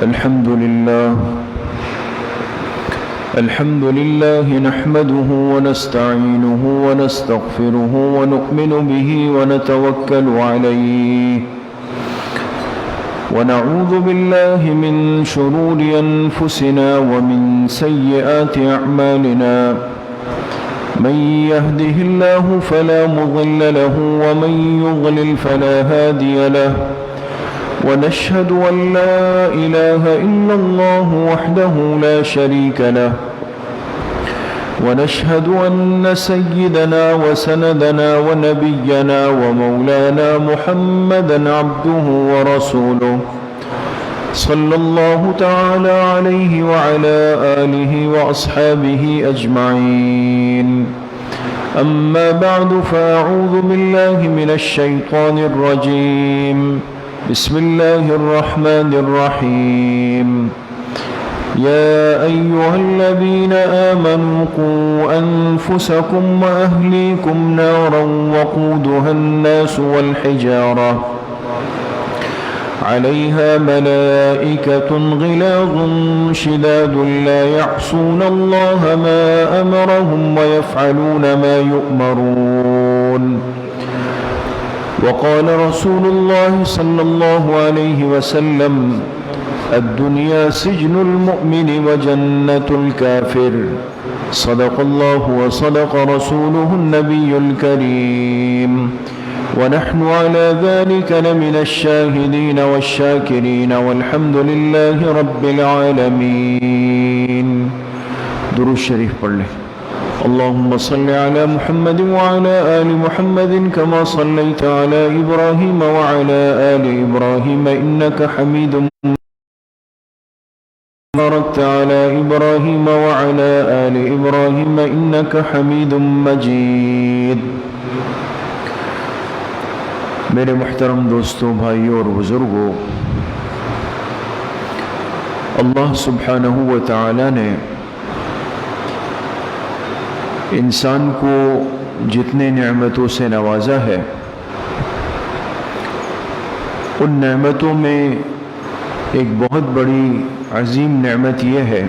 الحمد لله نحمده ونستعينه ونستغفره ونؤمن به ونتوكل عليه ونعوذ بالله من شرور أنفسنا ومن سيئات أعمالنا من يهده الله فلا مضل له ومن يضلل فلا هادي له ونشهد أن لا إله إلا الله وحده لا شريك له ونشهد أن سيدنا وسندنا ونبينا ومولانا محمدا عبده ورسوله صلى الله تعالى عليه وعلى آله وأصحابه أجمعين أما بعد فأعوذ بالله من الشيطان الرجيم بسم الله الرحمن الرحيم يا أيها الذين آمنوا قوا أنفسكم وأهليكم نارا وقودها الناس والحجارة عليها ملائكة غلاظ شداد لا يعصون الله ما أمرهم ويفعلون ما يؤمرون وقال رسول الله صلى الله عليه وسلم الدنيا سجن المؤمن وجنة الكافر صدق الله وصدق رسوله النبي الكريم ونحن على ذلك لمن الشاهدين والشاكرين والحمد لله رب العالمين. درود شریف پڑھ لیں. اللهم صل على محمد وعلى آل محمد كما صليت على إبراهيم وعلى آل إبراهيم إنك حميد مجيد. باركت على إبراهيم وعلى آل إبراهيم إنك حميد مجيد. میرے محترم دوستوں، بھائیوں اور بزرگوں، اللہ سبحانہ و تعالی نے انسان کو جتنے نعمتوں سے نوازا ہے، ان نعمتوں میں ایک بہت بڑی عظیم نعمت یہ ہے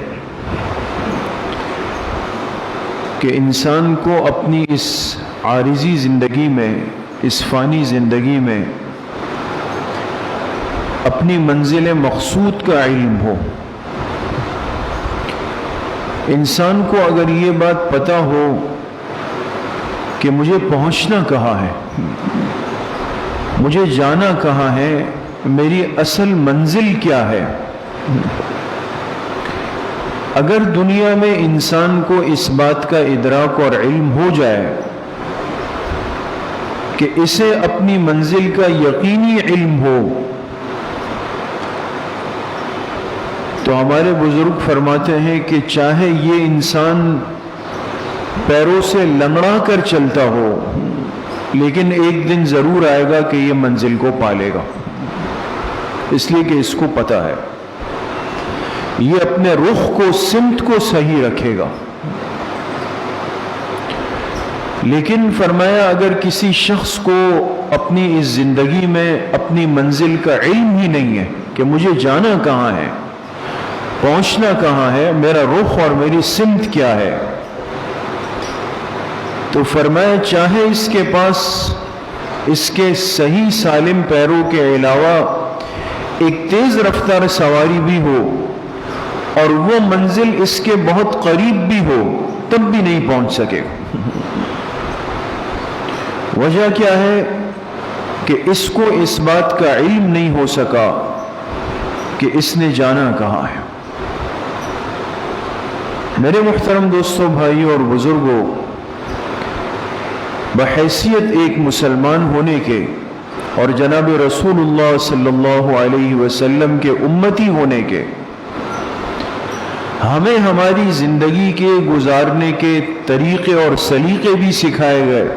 کہ انسان کو اپنی اس عارضی زندگی میں، اس فانی زندگی میں اپنی منزل مقصود کا علم ہو. انسان کو اگر یہ بات پتہ ہو کہ مجھے پہنچنا کہاں ہے، مجھے جانا کہاں ہے، میری اصل منزل کیا ہے، اگر دنیا میں انسان کو اس بات کا ادراک اور علم ہو جائے کہ اسے اپنی منزل کا یقینی علم ہو، تو ہمارے بزرگ فرماتے ہیں کہ چاہے یہ انسان پیروں سے لنگڑا کر چلتا ہو، لیکن ایک دن ضرور آئے گا کہ یہ منزل کو پالے گا، اس لیے کہ اس کو پتہ ہے، یہ اپنے رخ کو، سمت کو صحیح رکھے گا. لیکن فرمایا اگر کسی شخص کو اپنی اس زندگی میں اپنی منزل کا علم ہی نہیں ہے کہ مجھے جانا کہاں ہے، پہنچنا کہاں ہے، میرا رخ اور میری سمت کیا ہے، تو فرمایا چاہے اس کے پاس اس کے صحیح سالم پیروں کے علاوہ ایک تیز رفتار سواری بھی ہو اور وہ منزل اس کے بہت قریب بھی ہو، تب بھی نہیں پہنچ سکے. وجہ کیا ہے کہ اس کو اس بات کا علم نہیں ہو سکا کہ اس نے جانا کہاں ہے. میرے محترم دوستوں، بھائیوں اور بزرگوں، بحیثیت ایک مسلمان ہونے کے اور جناب رسول اللہ صلی اللہ علیہ وسلم کے امتی ہونے کے، ہمیں ہماری زندگی کے گزارنے کے طریقے اور سلیقے بھی سکھائے گئے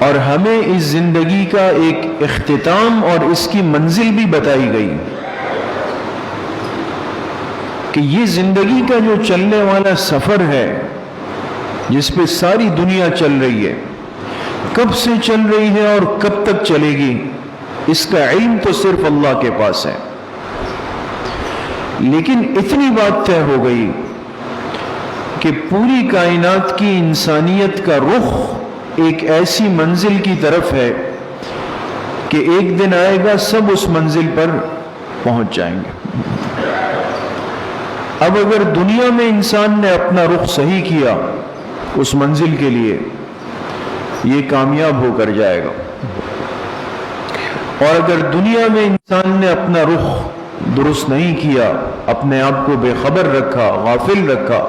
اور ہمیں اس زندگی کا ایک اختتام اور اس کی منزل بھی بتائی گئی کہ یہ زندگی کا جو چلنے والا سفر ہے، جس پہ ساری دنیا چل رہی ہے، کب سے چل رہی ہے اور کب تک چلے گی، اس کا علم تو صرف اللہ کے پاس ہے. لیکن اتنی بات طے ہو گئی کہ پوری کائنات کی انسانیت کا رخ ایک ایسی منزل کی طرف ہے کہ ایک دن آئے گا سب اس منزل پر پہنچ جائیں گے۔ اب اگر دنیا میں انسان نے اپنا رخ صحیح کیا اس منزل کے لیے، یہ کامیاب ہو کر جائے گا، اور اگر دنیا میں انسان نے اپنا رخ درست نہیں کیا، اپنے آپ کو بے خبر رکھا، غافل رکھا،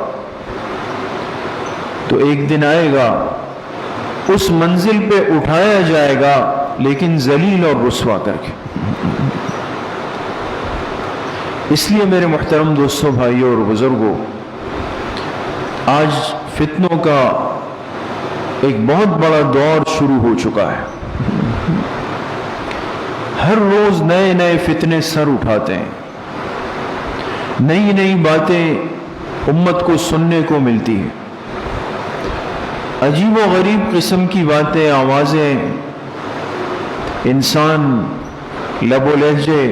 تو ایک دن آئے گا اس منزل پہ اٹھایا جائے گا، لیکن ذلیل اور رسوا کر کے۔ اس لیے میرے محترم دوستوں، بھائیوں اور بزرگوں، آج فتنوں کا ایک بہت بڑا دور شروع ہو چکا ہے۔ ہر روز نئے نئے فتنے سر اٹھاتے ہیں، نئی نئی باتیں امت کو سننے کو ملتی ہیں، عجیب و غریب قسم کی باتیں، آوازیں، انسان، لب و لہجے،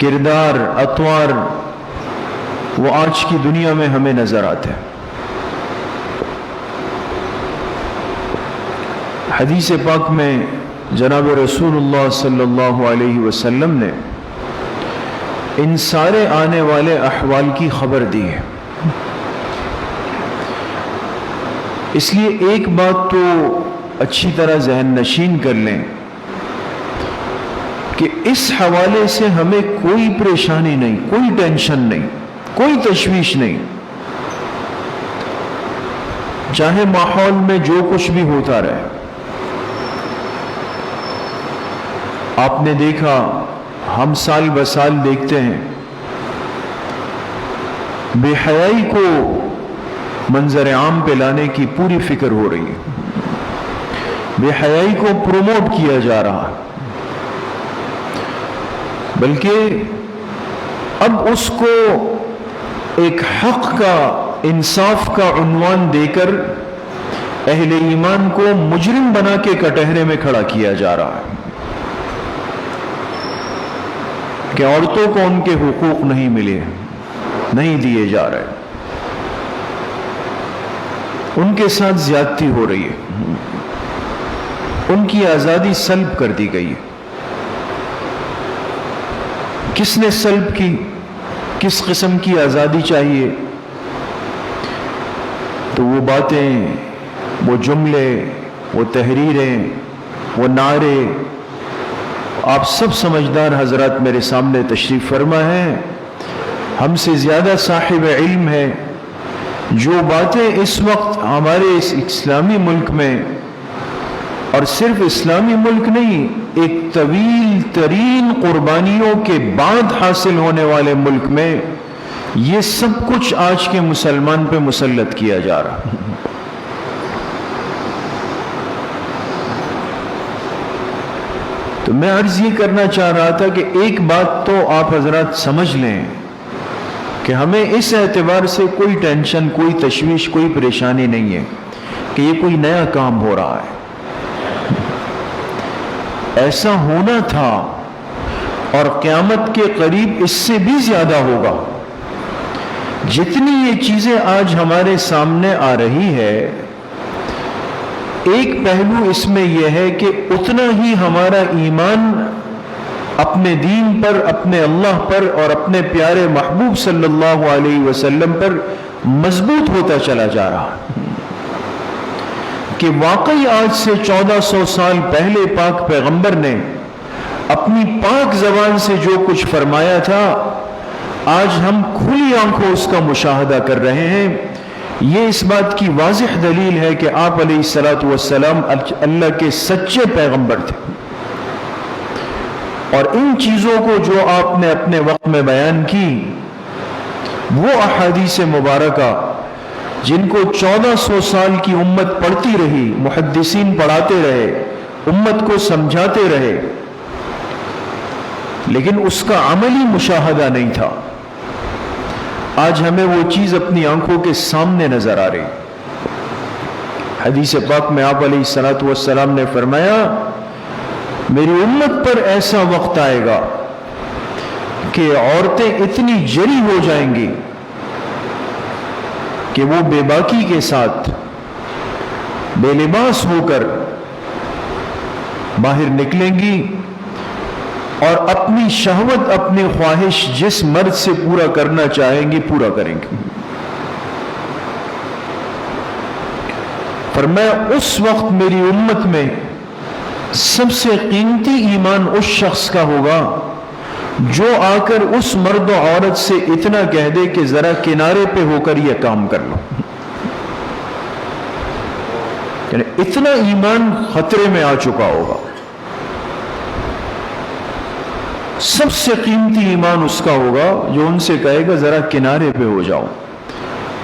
کردار، اطوار، وہ آج کی دنیا میں ہمیں نظر آتے ہیں۔ حدیث پاک میں جناب رسول اللہ صلی اللہ علیہ وسلم نے ان سارے آنے والے احوال کی خبر دی ہے۔ اس لیے ایک بات تو اچھی طرح ذہن نشین کر لیں کہ اس حوالے سے ہمیں کوئی پریشانی نہیں، کوئی ٹینشن نہیں، کوئی تشویش نہیں، چاہے ماحول میں جو کچھ بھی ہوتا رہے۔ آپ نے دیکھا، ہم سال بسال دیکھتے ہیں، بے حیائی کو منظر عام پہ لانے کی پوری فکر ہو رہی ہے، بے حیائی کو پروموٹ کیا جا رہا ہے، بلکہ اب اس کو ایک حق کا، انصاف کا عنوان دے کر اہل ایمان کو مجرم بنا کے کٹہرے میں کھڑا کیا جا رہا ہے کہ عورتوں کو ان کے حقوق نہیں ملے، نہیں دیے جا رہے، ان کے ساتھ زیادتی ہو رہی ہے، ان کی آزادی سلب کر دی گئی ہے۔ کس نے سلب کی؟ کس قسم کی آزادی چاہیے؟ تو وہ باتیں، وہ جملے، وہ تحریریں، وہ نعرے، آپ سب سمجھدار حضرات میرے سامنے تشریف فرما ہیں، ہم سے زیادہ صاحب علم ہے، جو باتیں اس وقت ہمارے اس اسلامی ملک میں، اور صرف اسلامی ملک نہیں، ایک طویل ترین قربانیوں کے بعد حاصل ہونے والے ملک میں یہ سب کچھ آج کے مسلمان پہ مسلط کیا جا رہا۔ تو میں عرض یہ کرنا چاہ رہا تھا کہ ایک بات تو آپ حضرات سمجھ لیں کہ ہمیں اس اعتبار سے کوئی ٹینشن، کوئی تشویش، کوئی پریشانی نہیں ہے کہ یہ کوئی نیا کام ہو رہا ہے۔ ایسا ہونا تھا اور قیامت کے قریب اس سے بھی زیادہ ہوگا۔ جتنی یہ چیزیں آج ہمارے سامنے آ رہی ہے، ایک پہلو اس میں یہ ہے کہ اتنا ہی ہمارا ایمان اپنے دین پر، اپنے اللہ پر اور اپنے پیارے محبوب صلی اللہ علیہ وسلم پر مضبوط ہوتا چلا جا رہا کہ واقعی آج سے 1400 سال پہلے پاک پیغمبر نے اپنی پاک زبان سے جو کچھ فرمایا تھا، آج ہم کھلی آنکھوں اس کا مشاہدہ کر رہے ہیں۔ یہ اس بات کی واضح دلیل ہے کہ آپ علیہ الصلوۃ والسلام اللہ کے سچے پیغمبر تھے، اور ان چیزوں کو جو آپ نے اپنے وقت میں بیان کی، وہ احادیث مبارکہ جن کو 1400 سال کی امت پڑھتی رہی، محدثین پڑھاتے رہے، امت کو سمجھاتے رہے، لیکن اس کا عملی مشاہدہ نہیں تھا۔ آج ہمیں وہ چیز اپنی آنکھوں کے سامنے نظر آ رہی۔ حدیث پاک میں آپ علیہ الصلوۃ والسلام نے فرمایا، میری امت پر ایسا وقت آئے گا کہ عورتیں اتنی جری ہو جائیں گی کہ وہ بے باکی کے ساتھ بے لباس ہو کر باہر نکلیں گی اور اپنی شہوت، اپنی خواہش جس مرد سے پورا کرنا چاہیں گی پورا کریں گی۔ فرمایا اس وقت میری امت میں سب سے قیمتی ایمان اس شخص کا ہوگا جو آ کر اس مرد و عورت سے اتنا کہہ دے کہ ذرا کنارے پہ ہو کر یہ کام کر لو۔ یعنی اتنا ایمان خطرے میں آ چکا ہوگا۔ سب سے قیمتی ایمان اس کا ہوگا جو ان سے کہے گا ذرا کنارے پہ ہو جاؤ۔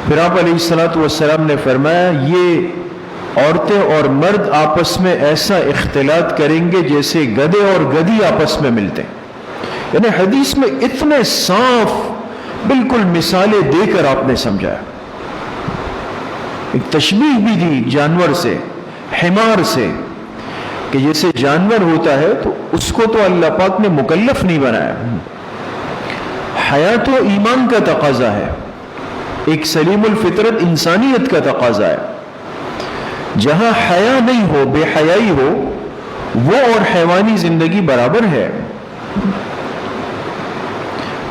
پھر آپ علیہ الصلوۃ والسلام نے فرمایا یہ عورتیں اور مرد آپس میں ایسا اختلاط کریں گے جیسے گدھے اور گدھی آپس میں ملتے ہیں۔ یعنی حدیث میں اتنے صاف بالکل مثالیں دے کر آپ نے سمجھایا، ایک تشبیہ بھی دی جانور سے، حمار سے، کہ جیسے جانور ہوتا ہے تو اس کو تو اللہ پاک نے مکلف نہیں بنایا۔ حیات و ایمان کا تقاضا ہے، ایک سلیم الفطرت انسانیت کا تقاضا ہے۔ جہاں حیا نہیں ہو، بے حیائی ہو، وہ اور حیوانی زندگی برابر ہے۔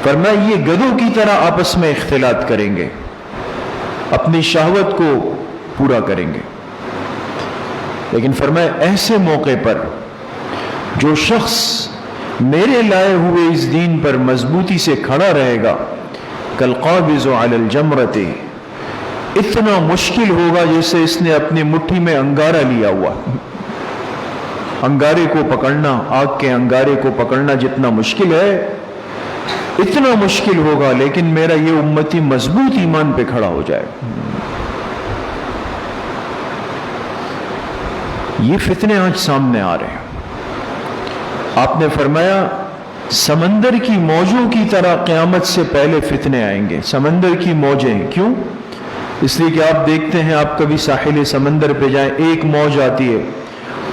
فرمایا یہ گدھوں کی طرح آپس میں اختلاط کریں گے، اپنی شہوت کو پورا کریں گے۔ لیکن فرمایا ایسے موقع پر جو شخص میرے لائے ہوئے اس دین پر مضبوطی سے کھڑا رہے گا، کالقابض علی الجمرۃ، اتنا مشکل ہوگا جیسے اس نے اپنی مٹھی میں انگارہ لیا ہوا۔ انگارے کو پکڑنا، آگ کے انگارے کو پکڑنا جتنا مشکل ہے اتنا مشکل ہوگا، لیکن میرا یہ امتی مضبوط ایمان پہ کھڑا ہو جائے۔ یہ فتنے آج سامنے آ رہے ہیں۔ آپ نے فرمایا سمندر کی موجوں کی طرح قیامت سے پہلے فتنے آئیں گے۔ سمندر کی موجیں، کیوں؟ اس لیے کہ آپ دیکھتے ہیں، آپ کبھی ساحل سمندر پہ جائیں، ایک موج آتی ہے،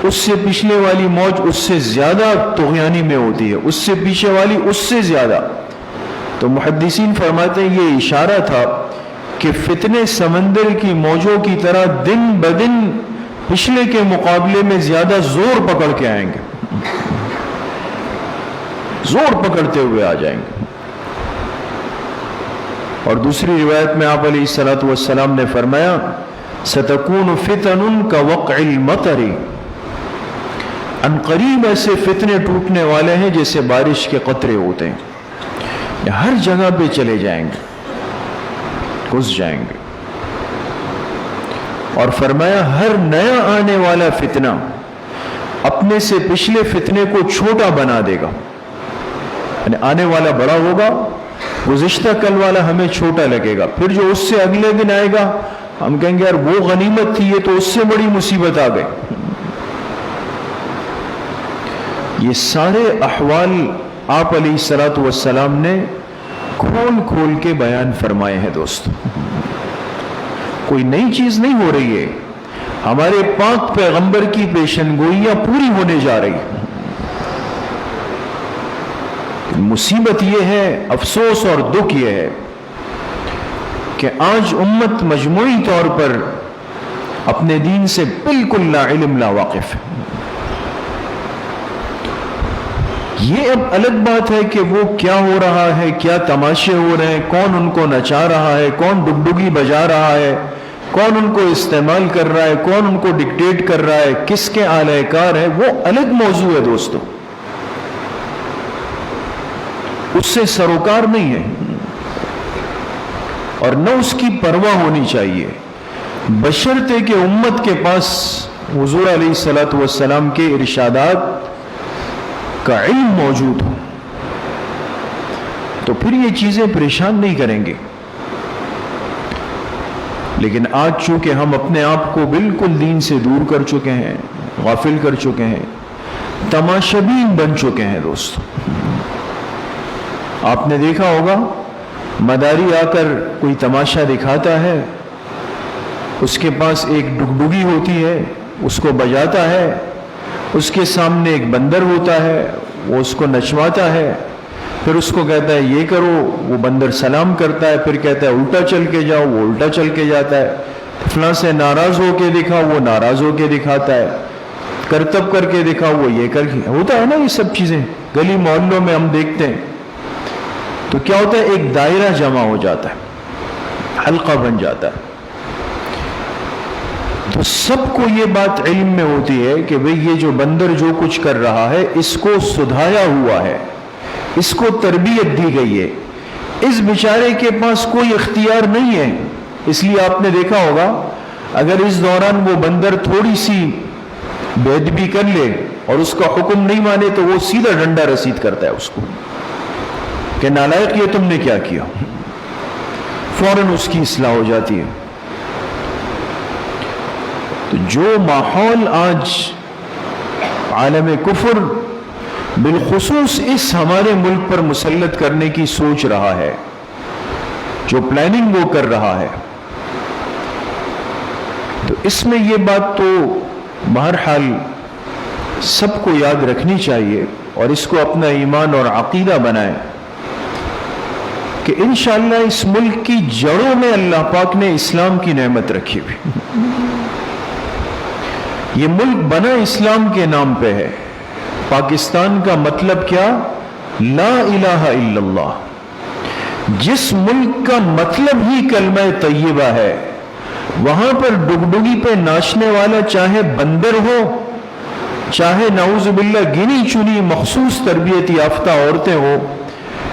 اس سے پچھلے والی موج اس سے زیادہ طغیانی میں ہوتی ہے، اس سے پیچھے والی اس سے زیادہ۔ تو محدثین فرماتے ہیں یہ اشارہ تھا کہ فتنے سمندر کی موجوں کی طرح دن بدن پچھلے کے مقابلے میں زیادہ زور پکڑ کے آئیں گے، زور پکڑتے ہوئے آ جائیں گے۔ اور دوسری روایت میں آپ علیہ الصلوۃ والسلام نے فرمایا ستکون فتن کوقع المطر، ان قریب ایسے فتنے ٹوٹنے والے ہیں جیسے بارش کے قطرے ہوتے ہیں، ہر جگہ پہ چلے جائیں گے، گھس جائیں گے۔ اور فرمایا ہر نیا آنے والا فتنہ اپنے سے پچھلے فتنے کو چھوٹا بنا دے گا، یعنی آنے والا بڑا ہوگا، گزشتہ کل والا ہمیں چھوٹا لگے گا، پھر جو اس سے اگلے دن آئے گا ہم کہیں گے یار وہ غنیمت تھی، یہ تو اس سے بڑی مصیبت آ گئی۔ یہ سارے احوال آپ علیہ الصلوۃ والسلام نے کھول کھول کے بیان فرمائے ہیں۔ دوستو کوئی نئی چیز نہیں ہو رہی ہے، ہمارے پاک پیغمبر کی پیشن گوئیاں پوری ہونے جا رہی ہیں۔ مصیبت یہ ہے، افسوس اور دکھ یہ ہے کہ آج امت مجموعی طور پر اپنے دین سے بالکل لا علم لا واقف ہے۔ یہ اب الگ بات ہے کہ وہ کیا ہو رہا ہے، کیا تماشے ہو رہے ہیں، کون ان کو نچا رہا ہے، کون ڈگڈگی بجا رہا ہے، کون ان کو استعمال کر رہا ہے، کون ان کو ڈکٹیٹ کر رہا ہے، کس کے آلہ کار ہے، وہ الگ موضوع ہے دوستو، اس سے سروکار نہیں ہے اور نہ اس کی پرواہ ہونی چاہیے، بشرطے کہ امت کے پاس حضور علیہ الصلوۃ والسلام کے ارشادات کا علم موجود ہو، تو پھر یہ چیزیں پریشان نہیں کریں گے۔ لیکن آج چونکہ ہم اپنے آپ کو بالکل دین سے دور کر چکے ہیں، غافل کر چکے ہیں، تماشبین بن چکے ہیں۔ دوست آپ نے دیکھا ہوگا مداری آ کر کوئی تماشا دکھاتا ہے، اس کے پاس ایک ڈگڈگی ہوتی ہے، اس کو بجاتا ہے، اس کے سامنے ایک بندر ہوتا ہے، وہ اس کو نچواتا ہے، پھر اس کو کہتا ہے یہ کرو، وہ بندر سلام کرتا ہے، پھر کہتا ہے الٹا چل کے جاؤ، وہ الٹا چل کے جاتا ہے، فلاں سے ناراض ہو کے دکھا، وہ ناراض ہو کے دکھاتا ہے، کرتب کر کے دکھا، وہ یہ کر کے، ہوتا ہے نا یہ سب چیزیں گلی محلوں میں ہم دیکھتے ہیں. تو کیا ہوتا ہے، ایک دائرہ جمع ہو جاتا ہے، حلقہ بن جاتا ہے. تو سب کو یہ بات علم میں ہوتی ہے کہ بھئی یہ جو بندر جو کچھ کر رہا ہے اس کو سدھایا ہوا ہے، اس کو تربیت دی گئی ہے، اس بیچارے کے پاس کوئی اختیار نہیں ہے. اس لیے آپ نے دیکھا ہوگا اگر اس دوران وہ بندر تھوڑی سی بے ادبی کر لے اور اس کا حکم نہیں مانے تو وہ سیدھا ڈنڈا رسید کرتا ہے اس کو کہ نالائق یہ تم نے کیا کیا، فوراً اس کی اصلاح ہو جاتی ہے. تو جو ماحول آج عالم کفر بالخصوص اس ہمارے ملک پر مسلط کرنے کی سوچ رہا ہے، جو پلاننگ وہ کر رہا ہے، تو اس میں یہ بات تو بہرحال سب کو یاد رکھنی چاہیے اور اس کو اپنا ایمان اور عقیدہ بنائیں کہ انشاءاللہ اس ملک کی جڑوں میں اللہ پاک نے اسلام کی نعمت رکھی ہوئی. یہ ملک بنا اسلام کے نام پہ ہے. پاکستان کا مطلب کیا؟ لا الہ الا اللہ. جس ملک کا مطلب ہی کلمہ طیبہ ہے، وہاں پر ڈگڈگی پہ ناچنے والا چاہے بندر ہو، چاہے نعوذ باللہ گنی چنی مخصوص تربیت یافتہ عورتیں ہو،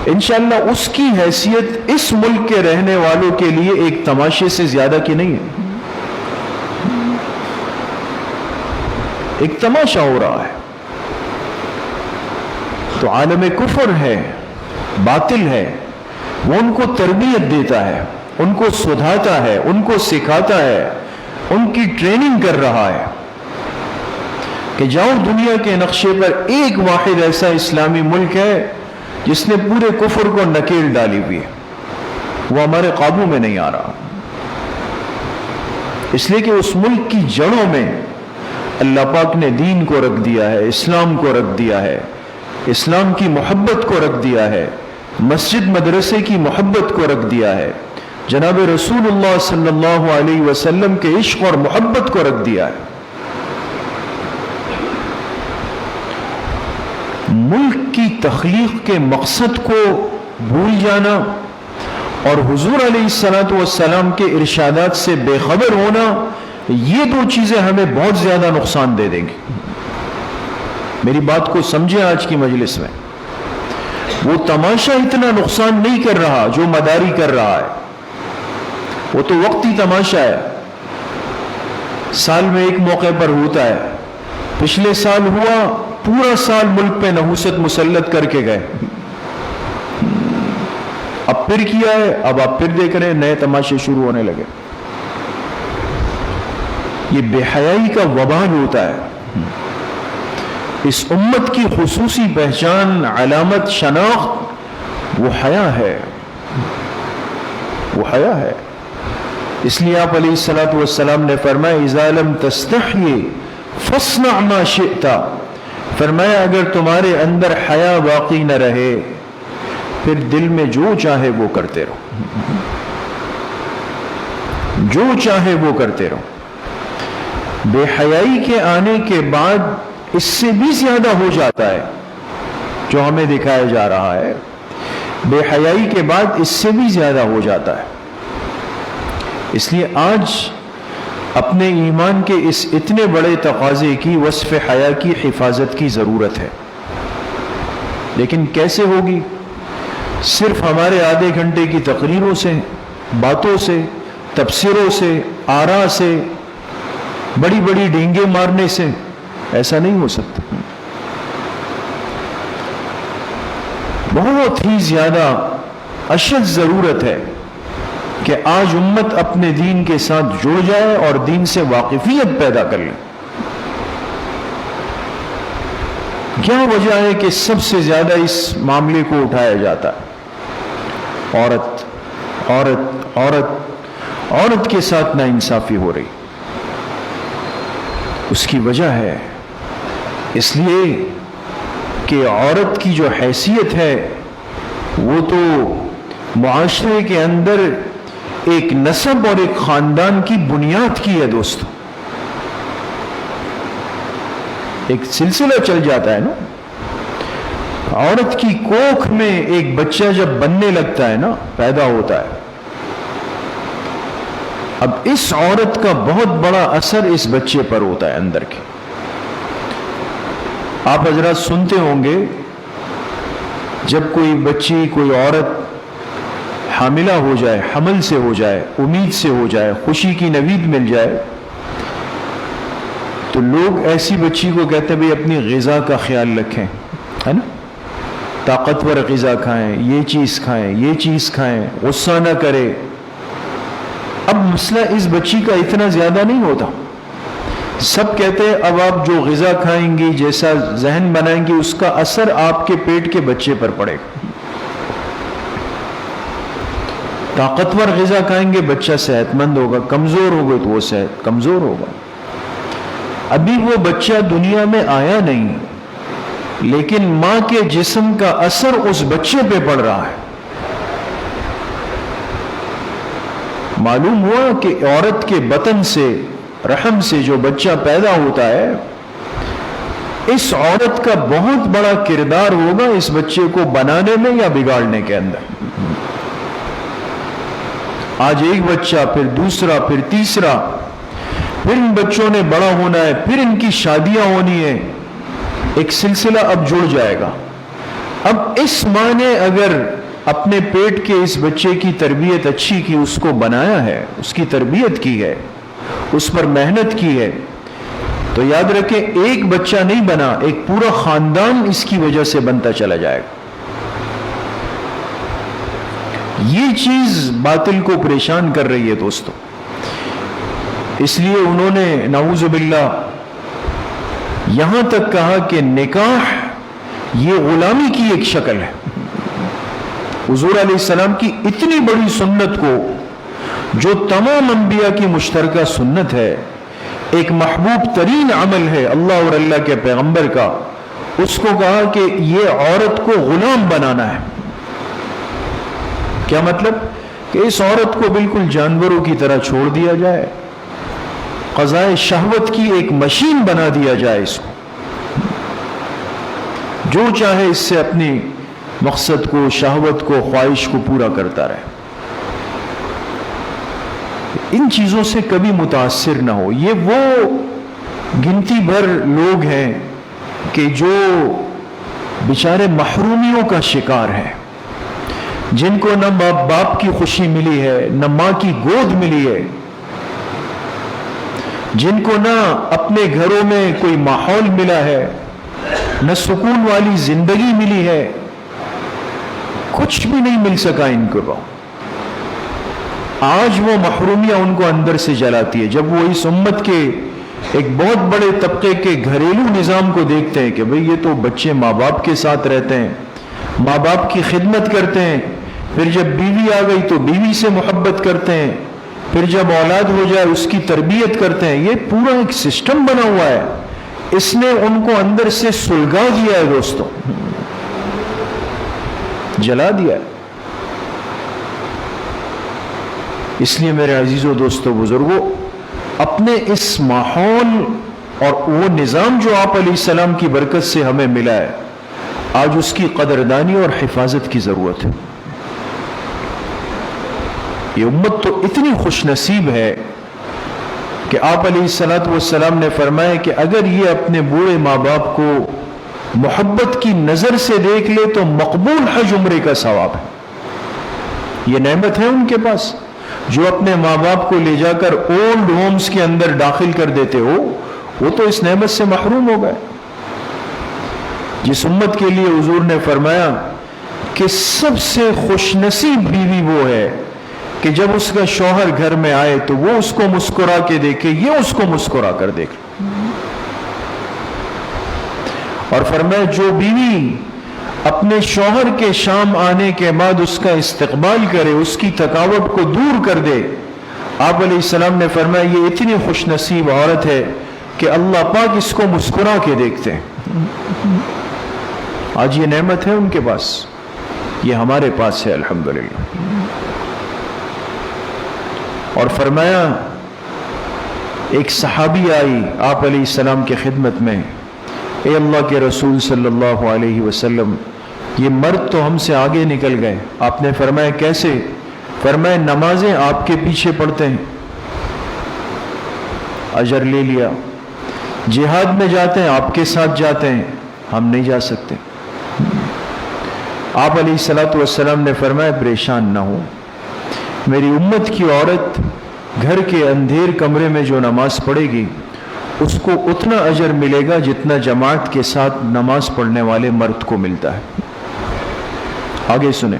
انشاءاللہ اس کی حیثیت اس ملک کے رہنے والوں کے لیے ایک تماشے سے زیادہ کی نہیں ہے. ایک تماشا ہو رہا ہے. تو عالم کفر ہے، باطل ہے، وہ ان کو تربیت دیتا ہے، ان کو سدھاتا ہے، ان کو سکھاتا ہے، ان کی ٹریننگ کر رہا ہے کہ جاؤ دنیا کے نقشے پر ایک واحد ایسا اسلامی ملک ہے جس نے پورے کفر کو نکیل ڈالی ہوئی ہے، وہ ہمارے قابو میں نہیں آ رہا. اس لیے کہ اس ملک کی جڑوں میں اللہ پاک نے دین کو رکھ دیا ہے، اسلام کو رکھ دیا ہے، اسلام کی محبت کو رکھ دیا ہے، مسجد مدرسے کی محبت کو رکھ دیا ہے، جناب رسول اللہ صلی اللہ علیہ وسلم کے عشق اور محبت کو رکھ دیا ہے. ملک کی تخلیق کے مقصد کو بھول جانا اور حضور علیہ الصلوۃ والسلام کے ارشادات سے بے خبر ہونا، یہ دو چیزیں ہمیں بہت زیادہ نقصان دے دیں گی. میری بات کو سمجھیں آج کی مجلس میں. وہ تماشا اتنا نقصان نہیں کر رہا جو مداری کر رہا ہے، وہ تو وقتی تماشا ہے، سال میں ایک موقع پر ہوتا ہے. پچھلے سال ہوا، پورا سال ملک پہ نحوست مسلط کر کے گئے. اب پھر کیا ہے، اب آپ پھر دیکھ رہے ہیں نئے تماشے شروع ہونے لگے. یہ بے حیائی کا وبال ہوتا ہے. اس امت کی خصوصی پہچان، علامت، شناخت وہ حیا ہے، وہ حیا ہے. اس لیے آپ علیہ الصلوۃ والسلام نے فرمایا اذا لم تستحی فاصنع ما شئت. فرمایا اگر تمہارے اندر حیا باقی نہ رہے پھر دل میں جو چاہے وہ کرتے رہو، جو چاہے وہ کرتے رہو. بے حیائی کے آنے کے بعد اس سے بھی زیادہ ہو جاتا ہے جو ہمیں دکھایا جا رہا ہے. بے حیائی کے بعد اس سے بھی زیادہ ہو جاتا ہے. اس لیے آج اپنے ایمان کے اس اتنے بڑے تقاضے کی، وصف حیا کی حفاظت کی ضرورت ہے. لیکن کیسے ہوگی؟ صرف ہمارے آدھے گھنٹے کی تقریروں سے، باتوں سے، تبصروں سے، آراء سے، بڑی بڑی ڈینگے مارنے سے ایسا نہیں ہو سکتا. بہت ہی زیادہ اشد ضرورت ہے کہ آج امت اپنے دین کے ساتھ جڑ جائے اور دین سے واقفیت پیدا کر لے. کیا وجہ ہے کہ سب سے زیادہ اس معاملے کو اٹھایا جاتا ہے؟ عورت عورت عورت عورت کے ساتھ ناانصافی ہو رہی. اس کی وجہ ہے اس لیے کہ عورت کی جو حیثیت ہے وہ تو معاشرے کے اندر ایک نسب اور ایک خاندان کی بنیاد کی ہے دوستو. ایک سلسلہ چل جاتا ہے نا. عورت کی کوکھ میں ایک بچہ جب بننے لگتا ہے نا، پیدا ہوتا ہے، اب اس عورت کا بہت بڑا اثر اس بچے پر ہوتا ہے اندر کے. آپ حضرات سنتے ہوں گے جب کوئی بچی، کوئی عورت حاملہ ہو جائے، حمل سے ہو جائے، امید سے ہو جائے، خوشی کی نوید مل جائے، تو لوگ ایسی بچی کو کہتے ہیں بھئی اپنی غذا کا خیال رکھیں، ہے نا، طاقتور غذا کھائیں، یہ چیز کھائیں، یہ چیز کھائیں، غصہ نہ کرے. اب مسئلہ اس بچی کا اتنا زیادہ نہیں ہوتا. سب کہتے ہیں اب آپ جو غذا کھائیں گی، جیسا ذہن بنائیں گی، اس کا اثر آپ کے پیٹ کے بچے پر پڑے گا. طاقتور غذا کھائیں گے، بچہ صحت مند ہوگا. کمزور ہوگا تو وہ صحت کمزور ہوگا. ابھی وہ بچہ دنیا میں آیا نہیں، لیکن ماں کے جسم کا اثر اس بچے پہ پڑ رہا ہے. معلوم ہوا کہ عورت کے بطن سے، رحم سے جو بچہ پیدا ہوتا ہے، اس عورت کا بہت بڑا کردار ہوگا اس بچے کو بنانے میں یا بگاڑنے کے اندر. آج ایک بچہ، پھر دوسرا، پھر تیسرا، پھر ان بچوں نے بڑا ہونا ہے، پھر ان کی شادیاں ہونی ہیں. ایک سلسلہ اب جڑ جائے گا. اب اس ماں نے اگر اپنے پیٹ کے اس بچے کی تربیت اچھی کی، اس کو بنایا ہے، اس کی تربیت کی ہے، اس پر محنت کی ہے، تو یاد رکھیں ایک بچہ نہیں بنا، ایک پورا خاندان اس کی وجہ سے بنتا چلا جائے گا. یہ چیز باطل کو پریشان کر رہی ہے دوستو. اس لیے انہوں نے نعوذ باللہ یہاں تک کہا کہ نکاح یہ غلامی کی ایک شکل ہے. حضور علیہ السلام کی اتنی بڑی سنت کو، جو تمام انبیاء کی مشترکہ سنت ہے، ایک محبوب ترین عمل ہے اللہ اور اللہ کے پیغمبر کا، اس کو کہا کہ یہ عورت کو غلام بنانا ہے. کیا مطلب؟ کہ اس عورت کو بالکل جانوروں کی طرح چھوڑ دیا جائے، قضائے شہوت کی ایک مشین بنا دیا جائے. اس کو جو چاہے اس سے اپنی مقصد کو، شہوت کو، خواہش کو پورا کرتا رہے. ان چیزوں سے کبھی متاثر نہ ہو. یہ وہ گنتی بھر لوگ ہیں کہ جو بیچارے محرومیوں کا شکار ہیں، جن کو نہ باپ کی خوشی ملی ہے، نہ ماں کی گود ملی ہے، جن کو نہ اپنے گھروں میں کوئی ماحول ملا ہے، نہ سکون والی زندگی ملی ہے، کچھ بھی نہیں مل سکا ان کو. آج وہ محرومیاں ان کو اندر سے جلاتی ہے. جب وہ اس امت کے ایک بہت بڑے طبقے کے گھریلو نظام کو دیکھتے ہیں کہ بھئی یہ تو بچے ماں باپ کے ساتھ رہتے ہیں، ماں باپ کی خدمت کرتے ہیں، پھر جب بیوی آ گئی تو بیوی سے محبت کرتے ہیں، پھر جب اولاد ہو جائے اس کی تربیت کرتے ہیں. یہ پورا ایک سسٹم بنا ہوا ہے. اس نے ان کو اندر سے سلگا دیا ہے دوستو، جلا دیا ہے. اس لیے میرے عزیزو، دوستو، بزرگو، اپنے اس ماحول اور وہ نظام جو آپ علیہ السلام کی برکت سے ہمیں ملا ہے، آج اس کی قدردانی اور حفاظت کی ضرورت ہے. یہ امت تو اتنی خوش نصیب ہے کہ آپ علیہ السلام نے فرمایا کہ اگر یہ اپنے بوڑھے ماں باپ کو محبت کی نظر سے دیکھ لے تو مقبول حج عمرے کا ثواب ہے. یہ نعمت ہے ان کے پاس. جو اپنے ماں باپ کو لے جا کر اولڈ ہومز کے اندر داخل کر دیتے ہو، وہ تو اس نعمت سے محروم ہو گئے. جس امت کے لیے حضور نے فرمایا کہ سب سے خوش نصیب بیوی وہ ہے کہ جب اس کا شوہر گھر میں آئے تو وہ اس کو مسکرا کے دیکھے، یہ اس کو مسکرا کر دیکھے. اور فرمایا جو بیوی اپنے شوہر کے شام آنے کے بعد اس کا استقبال کرے، اس کی تھکاوٹ کو دور کر دے، آپ علیہ السلام نے فرمایا یہ اتنی خوش نصیب عورت ہے کہ اللہ پاک اس کو مسکرا کے دیکھتے ہیں. آج یہ نعمت ہے ان کے پاس. یہ ہمارے پاس ہے الحمدللہ. اور فرمایا ایک صحابی آئی آپ علیہ السلام کی خدمت میں، اے اللہ کے رسول صلی اللہ علیہ وسلم، یہ مرد تو ہم سے آگے نکل گئے. آپ نے فرمایا کیسے؟ فرمایا نمازیں آپ کے پیچھے پڑھتے ہیں، اجر لے لیا. جہاد میں جاتے ہیں آپ کے ساتھ جاتے ہیں، ہم نہیں جا سکتے. آپ علیہ الصلوۃ والسلام نے فرمایا پریشان نہ ہو، میری امت کی عورت گھر کے اندھیر کمرے میں جو نماز پڑھے گی اس کو اتنا اجر ملے گا جتنا جماعت کے ساتھ نماز پڑھنے والے مرد کو ملتا ہے. آگے سنیں.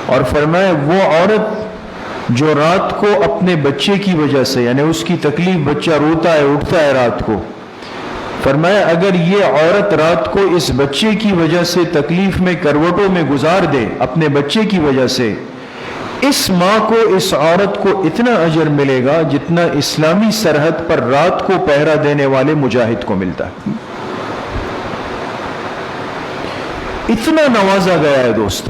اور فرمایا وہ عورت جو رات کو اپنے بچے کی وجہ سے، یعنی اس کی تکلیف، بچہ روتا ہے اٹھتا ہے رات کو، فرمایا اگر یہ عورت رات کو اس بچے کی وجہ سے تکلیف میں کروٹوں میں گزار دے اپنے بچے کی وجہ سے، اس ماں کو، اس عورت کو اتنا اجر ملے گا جتنا اسلامی سرحد پر رات کو پہرا دینے والے مجاہد کو ملتا ہے. اتنا نوازا گیا ہے دوست.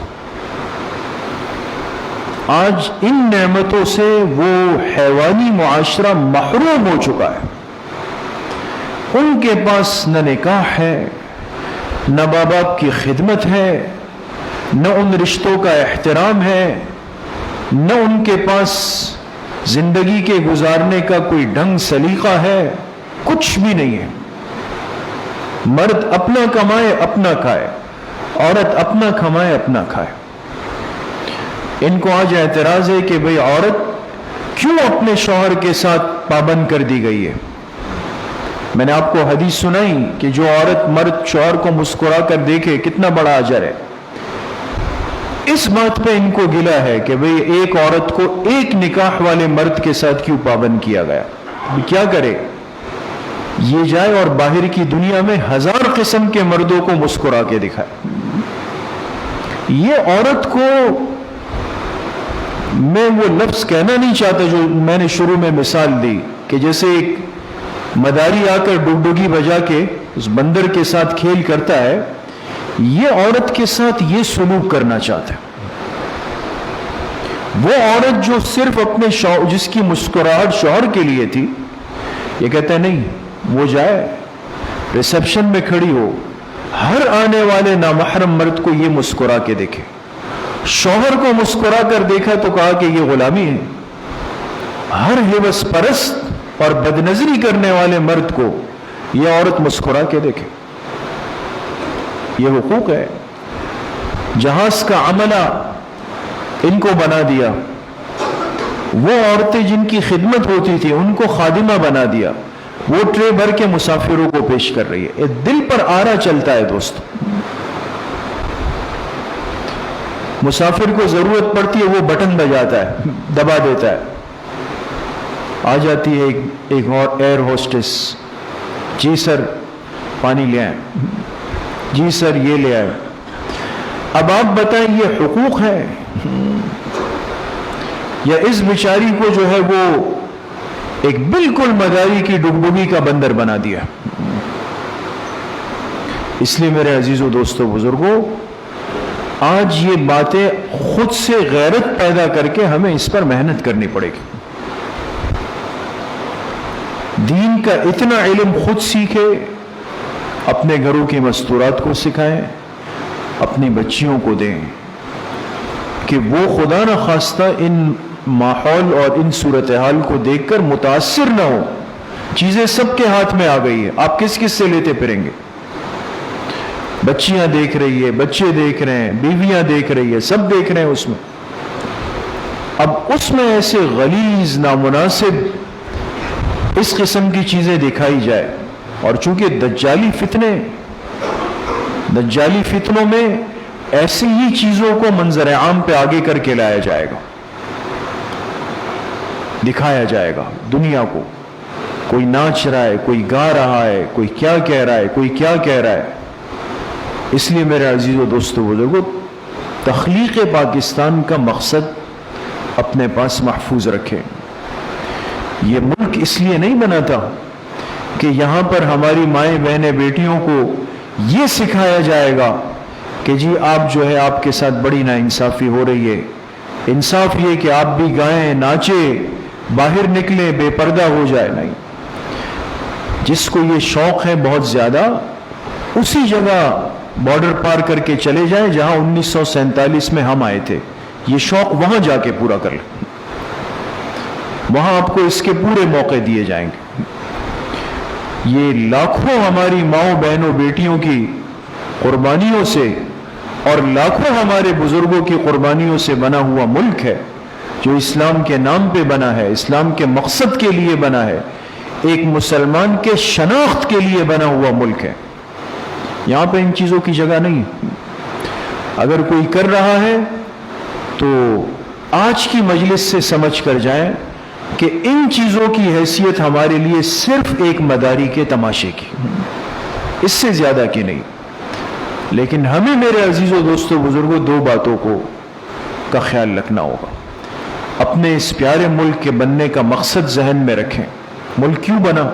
آج ان نعمتوں سے وہ حیوانی معاشرہ محروم ہو چکا ہے. ان کے پاس نہ نکاح ہے، نہ ماں باپ کی خدمت ہے، نہ ان رشتوں کا احترام ہے، نہ ان کے پاس زندگی کے گزارنے کا کوئی ڈھنگ سلیقہ ہے، کچھ بھی نہیں ہے. مرد اپنا کمائے اپنا کھائے، عورت اپنا کمائے اپنا کھائے. ان کو آج اعتراض ہے کہ بھئی عورت کیوں اپنے شوہر کے ساتھ پابند کر دی گئی ہے. میں نے آپ کو حدیث سنائی کہ جو عورت مرد شوہر کو مسکرا کر دیکھے کتنا بڑا اجر ہے. اس بات پہ ان کو گلا ہے کہ بھئی ایک عورت کو ایک نکاح والے مرد کے ساتھ کیوں پابند کیا گیا. کیا کرے؟ یہ جائے اور باہر کی دنیا میں 1000 قسم کے مردوں کو مسکرا کے دکھائے. یہ عورت کو میں وہ لفظ کہنا نہیں چاہتا جو میں نے شروع میں مثال دی کہ جیسے ایک مداری آ کر ڈگڈگی بجا کے اس بندر کے ساتھ کھیل کرتا ہے، یہ عورت کے ساتھ یہ سلوک کرنا چاہتا ہے. وہ عورت جو صرف اپنے جس کی مسکراہٹ شوہر کے لیے تھی، یہ کہتا ہے نہیں، وہ جائے ریسپشن میں کھڑی ہو، ہر آنے والے نامحرم مرد کو یہ مسکرا کے دیکھے. شوہر کو مسکرا کر دیکھا تو کہا کہ یہ غلامی ہے. ہر ہوس پرست اور بدنظری کرنے والے مرد کو یہ عورت مسکرا کے دیکھے. یہ حقوق ہے. جہاز کا عملہ ان کو بنا دیا. وہ عورتیں جن کی خدمت ہوتی تھی ان کو خادمہ بنا دیا. وہ ٹرے بھر کے مسافروں کو پیش کر رہی ہے. یہ دل پر آرا چلتا ہے دوست. مسافر کو ضرورت پڑتی ہے وہ بٹن بجاتا ہے، دبا دیتا ہے. آ جاتی ہے ایک اور ایئر ہوسٹس، جی سر پانی لے آئے، جی سر یہ لے آئے. اب آپ بتائیں یہ حقوق ہے یا اس بیچاری کو جو ہے وہ ایک بالکل مداری کی ڈگڈگی کا بندر بنا دیا. اس لیے میرے عزیزو دوستو بزرگوں، آج یہ باتیں خود سے غیرت پیدا کر کے ہمیں اس پر محنت کرنی پڑے گی. دین کا اتنا علم خود سیکھے، اپنے گھروں کی مستورات کو سکھائیں، اپنی بچیوں کو دیں کہ وہ خدا نہ خواستہ ان ماحول اور ان صورتحال کو دیکھ کر متاثر نہ ہو. چیزیں سب کے ہاتھ میں آ گئی ہے، آپ کس کس سے لیتے پھریں گے؟ بچیاں دیکھ رہی ہے، بچے دیکھ رہے ہیں، بیویاں دیکھ رہی ہے، سب دیکھ رہے ہیں اس میں. اب اس میں ایسے غلیظ نامناسب اس قسم کی چیزیں دکھائی جائے، اور چونکہ دجالی فتنوں میں ایسی ہی چیزوں کو منظر عام پہ آگے کر کے لایا جائے گا، دکھایا جائے گا دنیا کو. کوئی ناچ رہا ہے، کوئی گا رہا ہے، کوئی کیا کہہ رہا ہے، کوئی کیا کہہ رہا ہے. اس لیے میرے عزیزو دوستو بزرگو، تخلیق پاکستان کا مقصد اپنے پاس محفوظ رکھیں. یہ ملک اس لیے نہیں بنا تھا کہ یہاں پر ہماری مائیں بہنیں بیٹیوں کو یہ سکھایا جائے گا کہ جی آپ جو ہے آپ کے ساتھ بڑی ناانصافی ہو رہی ہے، انصاف یہ کہ آپ بھی گائیں، ناچیں، باہر نکلیں، بے پردہ ہو جائے. نہیں، جس کو یہ شوق ہے بہت زیادہ، اسی جگہ بارڈر پار کر کے چلے جائیں جہاں 1947 میں ہم آئے تھے. یہ شوق وہاں جا کے پورا کر لیں، وہاں آپ کو اس کے پورے موقع دیے جائیں گے. یہ لاکھوں ہماری ماؤں بہنوں بیٹیوں کی قربانیوں سے اور لاکھوں ہمارے بزرگوں کی قربانیوں سے بنا ہوا ملک ہے، جو اسلام کے نام پہ بنا ہے، اسلام کے مقصد کے لیے بنا ہے، ایک مسلمان کے شناخت کے لیے بنا ہوا ملک ہے. یہاں پہ ان چیزوں کی جگہ نہیں. اگر کوئی کر رہا ہے تو آج کی مجلس سے سمجھ کر جائیں کہ ان چیزوں کی حیثیت ہمارے لیے صرف ایک مداری کے تماشے کی، اس سے زیادہ کی نہیں. لیکن ہمیں میرے عزیزوں دوستوں بزرگوں دو باتوں کا خیال رکھنا ہوگا. اپنے اس پیارے ملک کے بننے کا مقصد ذہن میں رکھیں. ملک کیوں بنا،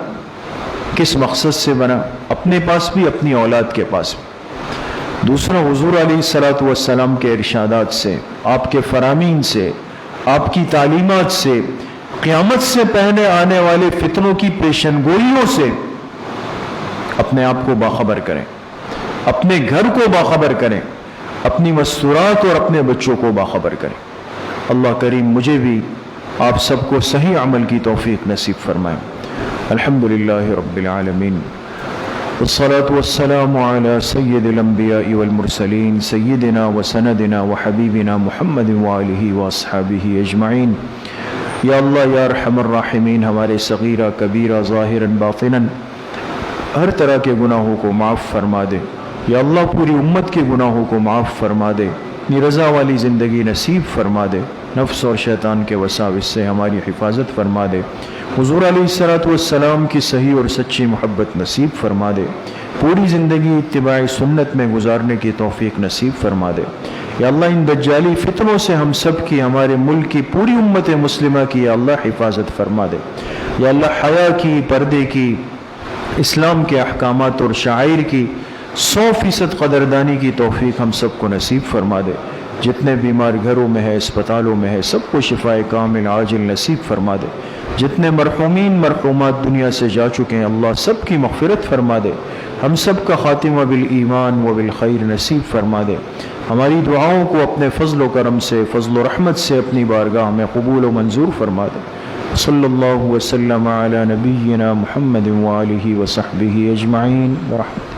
کس مقصد سے بنا، اپنے پاس بھی اپنی اولاد کے پاس بھی. دوسرا، حضور علیہ الصلوۃ والسلام کے ارشادات سے، آپ کے فرامین سے، آپ کی تعلیمات سے، قیامت سے پہلے آنے والے فتنوں کی پیشن گوئیوں سے اپنے آپ کو باخبر کریں، اپنے گھر کو باخبر کریں، اپنی مستورات اور اپنے بچوں کو باخبر کریں. اللہ کریم مجھے بھی آپ سب کو صحیح عمل کی توفیق نصیب فرمائے. الحمدللہ رب العالمین، والصلاة والسلام على سید الانبیاء والمرسلین سیدنا وسندنا وحبیبنا محمد وآلہ واصحابہ اجمعین. یا اللہ یا ارحم الراحمین، ہمارے صغیرہ کبیرہ ظاہرا باطنا ہر طرح کے گناہوں کو معاف فرما دے. یا اللہ پوری امت کے گناہوں کو معاف فرما دے، اپنی رضا والی زندگی نصیب فرما دے. نفس اور شیطان کے وساوس سے ہماری حفاظت فرما دے. حضور علیہ الصلوۃ والسلام کی صحیح اور سچی محبت نصیب فرما دے. پوری زندگی اتباع سنت میں گزارنے کی توفیق نصیب فرما دے. یا اللہ ان دجالی فتنوں سے ہم سب کی، ہمارے ملک کی، پوری امت مسلمہ کی یا اللہ حفاظت فرما دے. یا اللہ حیا کی، پردے کی، اسلام کے احکامات اور شعائر کی 100% قدردانی کی توفیق ہم سب کو نصیب فرما دے. جتنے بیمار گھروں میں ہے، اسپتالوں میں ہے، سب کو شفائے کامل عاجل نصیب فرما دے. جتنے مرحومین مرحومات دنیا سے جا چکے ہیں، اللہ سب کی مغفرت فرما دے. ہم سب کا خاتمہ بالایمان و بالخیر نصیب فرما دے. ہماری دعاؤں کو اپنے فضل و کرم سے، فضل و رحمت سے اپنی بارگاہ میں قبول و منظور فرما دے. صلی اللہ وسلم علی نبینا محمد وآلہ وصحبہ اجمعین برحمتہ.